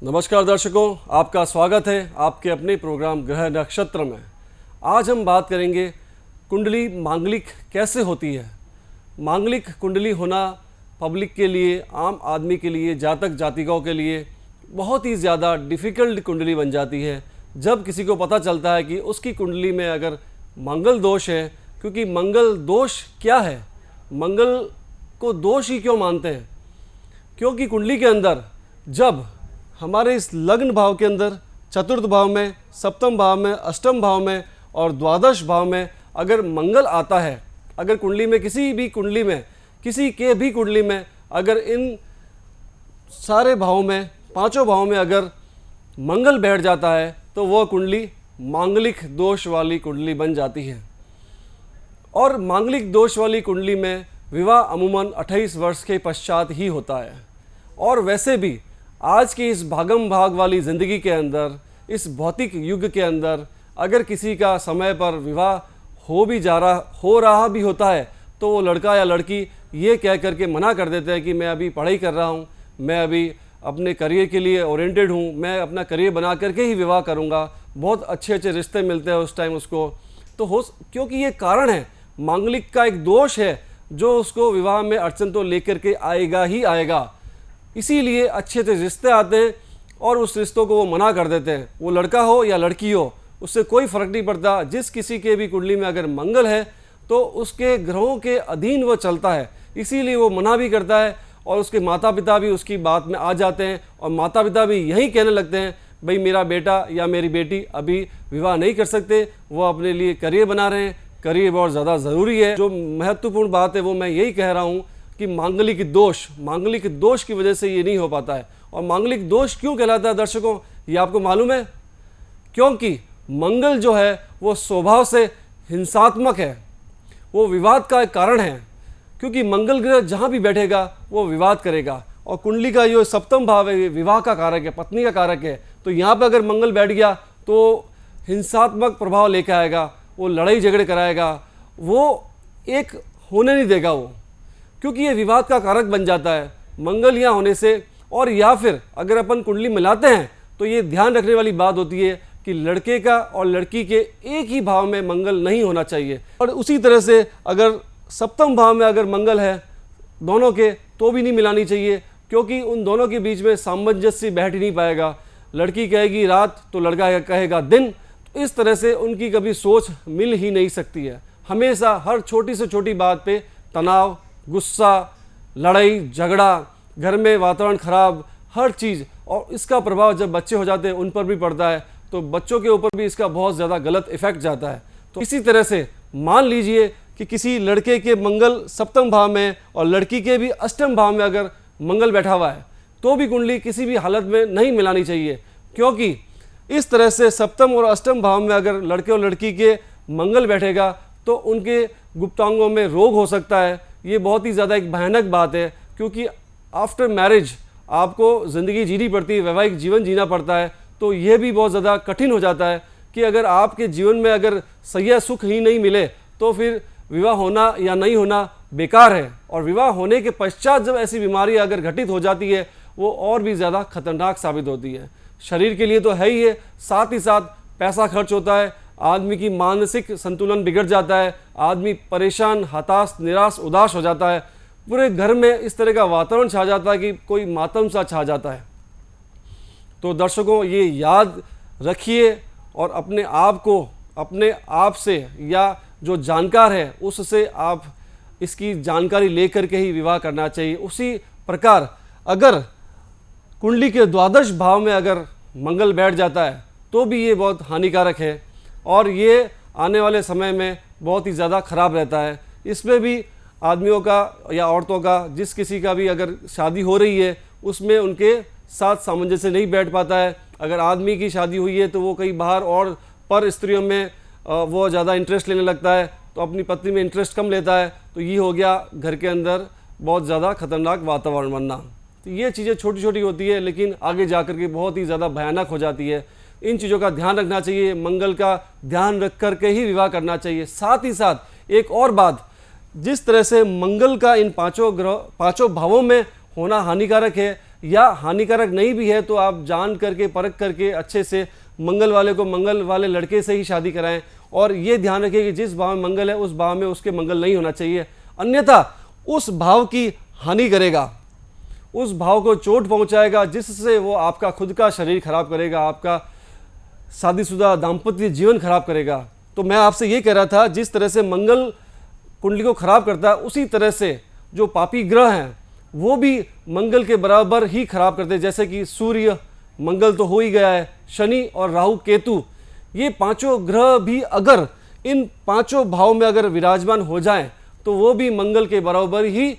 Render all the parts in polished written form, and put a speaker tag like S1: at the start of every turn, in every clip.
S1: नमस्कार दर्शकों, आपका स्वागत है आपके अपने प्रोग्राम ग्रह नक्षत्र में। आज हम बात करेंगे कुंडली मांगलिक कैसे होती है। मांगलिक कुंडली होना पब्लिक के लिए, आम आदमी के लिए, जातक जातिकाओं के लिए बहुत ही ज़्यादा डिफ़िकल्ट कुंडली बन जाती है जब किसी को पता चलता है कि उसकी कुंडली में अगर मंगल दोष है। क्योंकि मंगल दोष क्या है, मंगल को दोष ही क्यों मानते हैं? क्योंकि कुंडली के अंदर जब हमारे इस लग्न भाव के अंदर चतुर्थ भाव में, सप्तम भाव में, अष्टम भाव में और द्वादश भाव में अगर मंगल आता है, अगर कुंडली में किसी भी कुंडली में, किसी के भी कुंडली में अगर इन सारे भावों में, पांचों भावों में अगर मंगल बैठ जाता है तो वह कुंडली मांगलिक दोष वाली कुंडली बन जाती है। और मांगलिक दोष वाली कुंडली में विवाह अमूमन 28 वर्ष के पश्चात ही होता है। और वैसे भी आज की इस भागम भाग वाली ज़िंदगी के अंदर, इस भौतिक युग के अंदर अगर किसी का समय पर विवाह हो रहा भी होता है तो वो लड़का या लड़की ये कह करके मना कर देते हैं कि मैं अभी पढ़ाई कर रहा हूँ, मैं अभी अपने करियर के लिए ओरिएंटेड हूँ, मैं अपना करियर बना करके ही विवाह करूँगा। बहुत अच्छे अच्छे रिश्ते मिलते हैं उस टाइम उसको, तो क्योंकि ये कारण है, मांगलिक का एक दोष है जो उसको विवाह में अड़चन तो लेकर के आएगा ही आएगा। इसीलिए अच्छे अच्छे रिश्ते आते हैं और उस रिश्तों को वो मना कर देते हैं। वो लड़का हो या लड़की हो, उससे कोई फ़र्क नहीं पड़ता। जिस किसी के भी कुंडली में अगर मंगल है तो उसके ग्रहों के अधीन वो चलता है, इसीलिए वो मना भी करता है। और उसके माता पिता भी उसकी बात में आ जाते हैं और माता पिता भी यही कहने लगते हैं, भाई मेरा बेटा या मेरी बेटी अभी विवाह नहीं कर सकते, वो अपने लिए करियर बना रहे हैं, करियर बहुत ज़्यादा ज़रूरी है। जो महत्वपूर्ण बात है वो मैं यही कह रहा हूँ कि मांगलिक दोष की वजह से ये नहीं हो पाता है। और मांगलिक दोष क्यों कहलाता है दर्शकों, ये आपको मालूम है? क्योंकि मंगल जो है वो स्वभाव से हिंसात्मक है, वो विवाद का एक कारण है। क्योंकि मंगल ग्रह जहाँ भी बैठेगा वो विवाद करेगा। और कुंडली का जो सप्तम भाव है विवाह का कारक है, पत्नी का कारक है। तो यहाँ पर अगर मंगल बैठ गया तो हिंसात्मक प्रभाव लेकर आएगा, वो लड़ाई झगड़े कराएगा, वो एक होने नहीं देगा वो, क्योंकि ये विवाद का कारक बन जाता है मंगल यहाँ होने से। और या फिर अगर अपन कुंडली मिलाते हैं तो ये ध्यान रखने वाली बात होती है कि लड़के का और लड़की के एक ही भाव में मंगल नहीं होना चाहिए। और उसी तरह से अगर सप्तम भाव में अगर मंगल है दोनों के तो भी नहीं मिलानी चाहिए, क्योंकि उन दोनों के बीच में सामंजस्य बैठ ही नहीं पाएगा। लड़की कहेगी रात तो लड़का कहेगा दिन, तो इस तरह से उनकी कभी सोच मिल ही नहीं सकती है। हमेशा हर छोटी से छोटी बात पे तनाव, गुस्सा, लड़ाई झगड़ा, घर में वातावरण खराब, हर चीज़। और इसका प्रभाव जब बच्चे हो जाते हैं उन पर भी पड़ता है, तो बच्चों के ऊपर भी इसका बहुत ज़्यादा गलत इफेक्ट जाता है। तो इसी तरह से मान लीजिए कि किसी लड़के के मंगल सप्तम भाव में और लड़की के भी अष्टम भाव में अगर मंगल बैठा हुआ है तो भी कुंडली किसी भी हालत में नहीं मिलानी चाहिए। क्योंकि इस तरह से सप्तम और अष्टम भाव में अगर लड़के और लड़की के मंगल बैठेगा तो उनके गुप्तांगों में रोग हो सकता है। ये बहुत ही ज़्यादा एक भयानक बात है, क्योंकि आफ्टर मैरिज आपको ज़िंदगी जीनी पड़ती है, वैवाहिक जीवन जीना पड़ता है। तो ये भी बहुत ज़्यादा कठिन हो जाता है कि अगर आपके जीवन में अगर सही सुख ही नहीं मिले तो फिर विवाह होना या नहीं होना बेकार है। और विवाह होने के पश्चात जब ऐसी बीमारी अगर घटित हो जाती है वो और भी ज़्यादा खतरनाक साबित होती है। शरीर के लिए तो है ही है, साथ ही साथ पैसा खर्च होता है, आदमी की मानसिक संतुलन बिगड़ जाता है, आदमी परेशान, हताश, निराश, उदास हो जाता है। पूरे घर में इस तरह का वातावरण छा जाता है कि कोई मातम सा छा जाता है। तो दर्शकों ये याद रखिए और अपने आप को अपने आप से या जो जानकार है उससे आप इसकी जानकारी लेकर के ही विवाह करना चाहिए। उसी प्रकार अगर कुंडली के द्वादश भाव में अगर मंगल बैठ जाता है तो भी ये बहुत हानिकारक है और ये आने वाले समय में बहुत ही ज़्यादा खराब रहता है। इसमें भी आदमियों का या औरतों का, जिस किसी का भी अगर शादी हो रही है उसमें उनके साथ सामंजस्य नहीं बैठ पाता है। अगर आदमी की शादी हुई है तो वो कहीं बाहर और पर स्त्रियों में वो ज़्यादा इंटरेस्ट लेने लगता है, तो अपनी पत्नी में इंटरेस्ट कम लेता है। तो ये हो गया घर के अंदर बहुत ज़्यादा खतरनाक वातावरण बनना। तो ये चीज़ें छोटी छोटी होती है लेकिन आगे जा कर के बहुत ही ज़्यादा भयानक हो जाती है। इन चीज़ों का ध्यान रखना चाहिए, मंगल का ध्यान रख कर के ही विवाह करना चाहिए। साथ ही साथ एक और बात, जिस तरह से मंगल का इन पांचों भावों में होना हानिकारक है, या हानिकारक नहीं भी है तो आप जान करके परख करके अच्छे से मंगल वाले को मंगल वाले लड़के से ही शादी कराएं। और ये ध्यान रखिए कि जिस भाव में मंगल है उस भाव में उसके मंगल नहीं होना चाहिए, अन्यथा उस भाव की हानि करेगा, उस भाव को चोट पहुंचाएगा, जिससे वो आपका खुद का शरीर खराब करेगा, आपका शादीशुदा दाम्पत्य जीवन खराब करेगा। तो मैं आपसे ये कह रहा था, जिस तरह से मंगल कुंडली को खराब करता है उसी तरह से जो पापी ग्रह हैं वो भी मंगल के बराबर ही खराब करते हैं। जैसे कि सूर्य, मंगल तो हो ही गया है, शनि और राहु केतु, ये पांचों ग्रह भी अगर इन पांचों भाव में अगर विराजमान हो जाएं तो वो भी मंगल के बराबर ही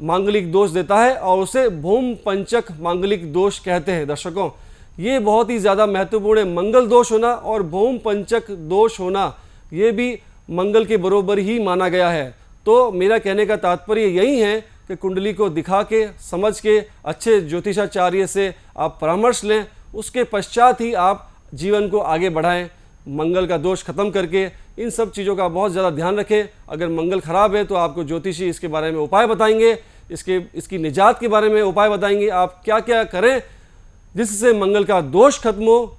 S1: मांगलिक दोष देता है और उसे भौम पंचक मांगलिक दोष कहते हैं। दर्शकों, ये बहुत ही ज़्यादा महत्वपूर्ण है। मंगल दोष होना और भौम पंचक दोष होना ये भी मंगल के बराबर ही माना गया है। तो मेरा कहने का तात्पर्य यही है कि कुंडली को दिखा के, समझ के, अच्छे ज्योतिषाचार्य से आप परामर्श लें, उसके पश्चात ही आप जीवन को आगे बढ़ाएं, मंगल का दोष खत्म करके। इन सब चीज़ों का बहुत ज़्यादा ध्यान रखें। अगर मंगल खराब है तो आपको ज्योतिषी इसके बारे में उपाय बताएंगे, इसकी निजात के बारे में उपाय बताएंगे, आप क्या क्या करें जिससे मंगल का दोष खत्म हो।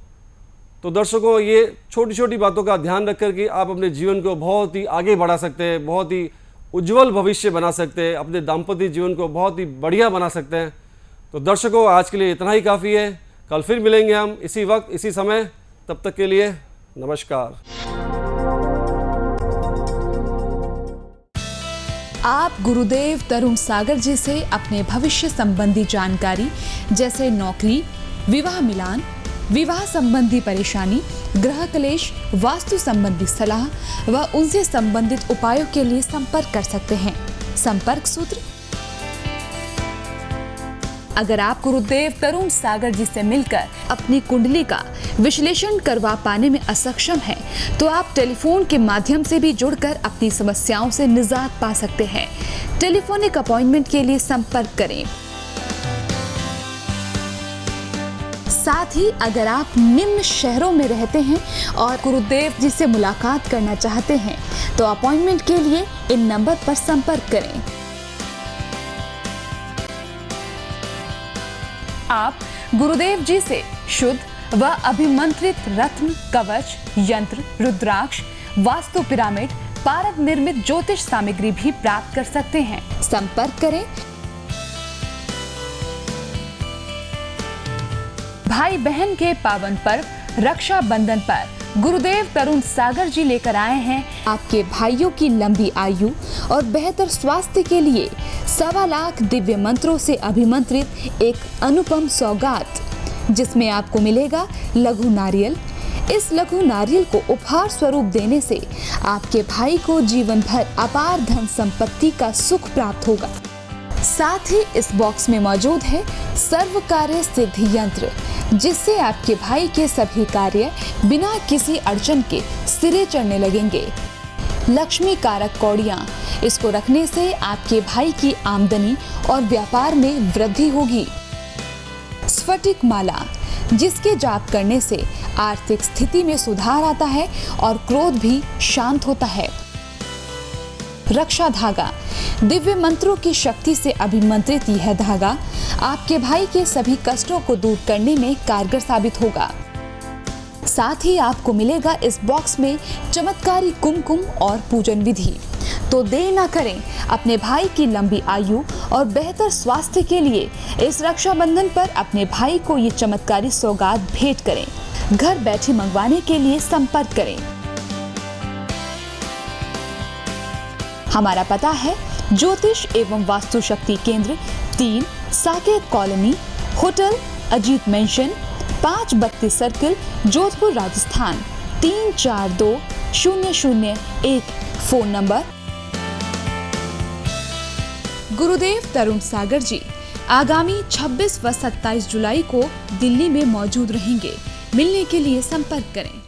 S1: तो दर्शकों, ये छोटी छोटी बातों का ध्यान रख कर के आप अपने जीवन को बहुत ही आगे बढ़ा सकते हैं, बहुत ही उज्जवल भविष्य बना सकते हैं, अपने दाम्पत्य जीवन को बहुत ही बढ़िया बना सकते हैं। तो दर्शकों, आज के लिए इतना ही काफ़ी है। कल फिर मिलेंगे हम इसी वक्त इसी समय। तब तक के लिए नमस्कार।
S2: आप गुरुदेव तरुण सागर जी से अपने भविष्य संबंधी जानकारी जैसे नौकरी, विवाह मिलान, विवाह संबंधी परेशानी, ग्रह क्लेश, वास्तु संबंधी सलाह व उनसे संबंधित उपायों के लिए संपर्क कर सकते हैं। संपर्क सूत्र: अगर आप गुरुदेव तरुण सागर जी से मिलकर अपनी कुंडली का विश्लेषण करवा पाने में असक्षम हैं, तो आप टेलीफोन के माध्यम से भी जुड़कर अपनी समस्याओं से निजात पा सकते हैं। टेलीफोनिक अपॉइंटमेंट के लिए संपर्क करें। साथ ही अगर आप निम्न शहरों में रहते हैं और गुरुदेव जी से मुलाकात करना चाहते हैं तो अपॉइंटमेंट के लिए इन नंबर पर संपर्क करें। आप गुरुदेव जी से शुद्ध व अभिमंत्रित रत्न, कवच, यंत्र, रुद्राक्ष, वास्तु पिरामिड, पारद निर्मित ज्योतिष सामग्री भी प्राप्त कर सकते हैं। संपर्क करें। भाई बहन के पावन पर्व रक्षाबंधन पर गुरुदेव तरुण सागर जी लेकर आए हैं आपके भाइयों की लंबी आयु और बेहतर स्वास्थ्य के लिए 1.25 लाख दिव्य मंत्रों से अभिमंत्रित एक अनुपम सौगात, जिसमें आपको मिलेगा लघु नारियल। इस लघु नारियल को उपहार स्वरूप देने से आपके भाई को जीवन भर अपार धन संपत्ति का सुख प्राप्त होगा। साथ ही इस बॉक्स में मौजूद है सर्व कार्य सिद्धि यंत्र, जिससे आपके भाई के सभी कार्य बिना किसी अड़चन के सिरे चढ़ने लगेंगे। लक्ष्मी कारक कौड़ियाँ, इसको रखने से आपके भाई की आमदनी और व्यापार में वृद्धि होगी। स्फटिक माला, जिसके जाप करने से आर्थिक स्थिति में सुधार आता है और क्रोध भी शांत होता है। रक्षा धागा, दिव्य मंत्रों की शक्ति से अभिमंत्रित यह धागा आपके भाई के सभी कष्टों को दूर करने में कारगर साबित होगा। साथ ही आपको मिलेगा इस बॉक्स में चमत्कारी कुमकुम और पूजन विधि। तो देर ना करें, अपने भाई की लंबी आयु और बेहतर स्वास्थ्य के लिए इस रक्षाबंधन पर अपने भाई को ये चमत्कारी सौगात भेंट करें। घर बैठे मंगवाने के लिए संपर्क करें। हमारा पता है ज्योतिष एवं वास्तु शक्ति केंद्र 3 Saket colony, hotel Ajit mention, 532 circle, Jodhpur Rajasthan 342001। Phone number. गुरुदेव तरुण सागर जी आगामी 26 व 27 जुलाई को दिल्ली में मौजूद रहेंगे। मिलने के लिए संपर्क करें।